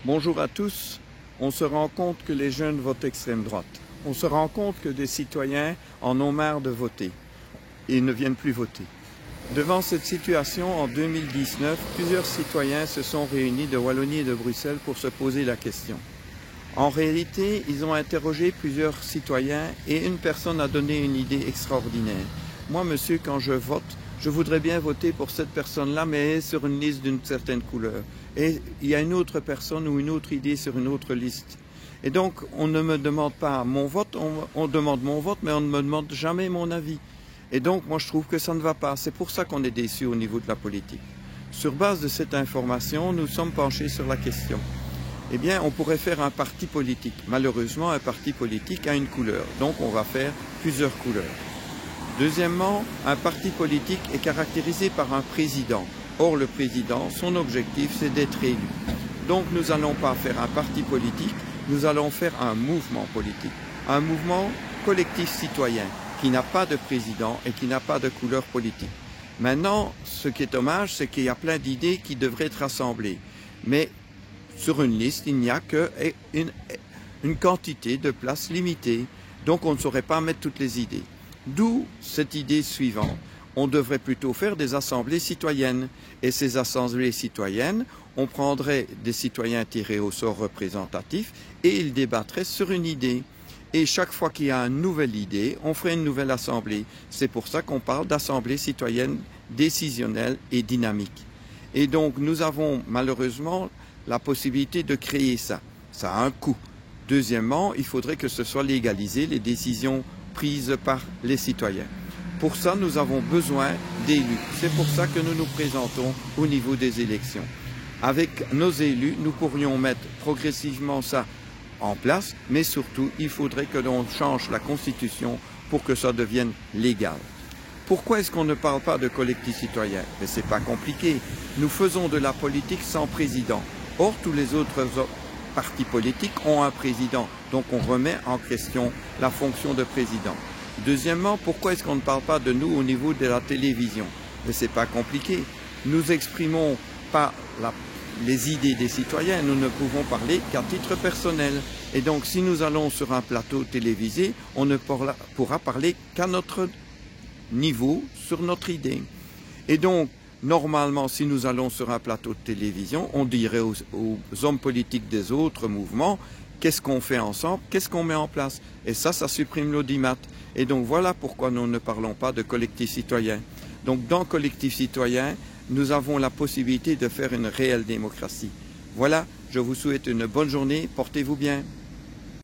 Bonjour à tous. On se rend compte que les jeunes votent extrême droite. On se rend compte que des citoyens en ont marre de voter et ne viennent plus voter. Devant cette situation, en 2019, plusieurs citoyens se sont réunis de Wallonie et de Bruxelles pour se poser la question. En réalité, ils ont interrogé plusieurs citoyens et une personne a donné une idée extraordinaire. Moi, monsieur, quand je vote, je voudrais bien voter pour cette personne-là, mais elle est sur une liste d'une certaine couleur. Et il y a une autre personne ou une autre idée sur une autre liste. Et donc, on ne me demande pas mon vote, on demande mon vote, mais on ne me demande jamais mon avis. Et donc, moi, je trouve que ça ne va pas. C'est pour ça qu'on est déçu au niveau de la politique. Sur base de cette information, nous sommes penchés sur la question. Eh bien, on pourrait faire un parti politique. Malheureusement, un parti politique a une couleur. Donc, on va faire plusieurs couleurs. Deuxièmement, un parti politique est caractérisé par un président. Or, le président, son objectif, c'est d'être élu. Donc, nous n'allons pas faire un parti politique, nous allons faire un mouvement politique. Un mouvement collectif citoyen qui n'a pas de président et qui n'a pas de couleur politique. Maintenant, ce qui est dommage, c'est qu'il y a plein d'idées qui devraient être rassemblées. Mais sur une liste, il n'y a qu'une quantité de places limitée. Donc, on ne saurait pas mettre toutes les idées. D'où cette idée suivante. On devrait plutôt faire des assemblées citoyennes. Et ces assemblées citoyennes, on prendrait des citoyens tirés au sort représentatif et ils débattraient sur une idée. Et chaque fois qu'il y a une nouvelle idée, on ferait une nouvelle assemblée. C'est pour ça qu'on parle d'assemblée citoyenne décisionnelle et dynamique. Et donc, nous avons malheureusement la possibilité de créer ça. Ça a un coût. Deuxièmement, il faudrait que ce soit légalisé, les décisions prises par les citoyens. Pour ça, nous avons besoin d'élus. C'est pour ça que nous nous présentons au niveau des élections. Avec nos élus, nous pourrions mettre progressivement ça en place, mais surtout, il faudrait que l'on change la Constitution pour que ça devienne légal. Pourquoi est-ce qu'on ne parle pas de collectif citoyen? Mais c'est pas compliqué. Nous faisons de la politique sans président. Or, tous les autres partis politiques ont un président. Donc, on remet en question la fonction de président. Deuxièmement, pourquoi est-ce qu'on ne parle pas de nous au niveau de la télévision? Mais c'est pas compliqué. Nous exprimons pas les idées des citoyens, nous ne pouvons parler qu'à titre personnel. Et donc, si nous allons sur un plateau télévisé, on ne pourra parler qu'à notre niveau, sur notre idée. Et donc, normalement, si nous allons sur un plateau de télévision, on dirait aux hommes politiques des autres mouvements, qu'est-ce qu'on fait ensemble, qu'est-ce qu'on met en place. Et ça supprime l'audimat. Et donc, voilà pourquoi nous ne parlons pas de collectif citoyen. Donc, dans collectif citoyen, nous avons la possibilité de faire une réelle démocratie. Voilà, je vous souhaite une bonne journée, portez-vous bien.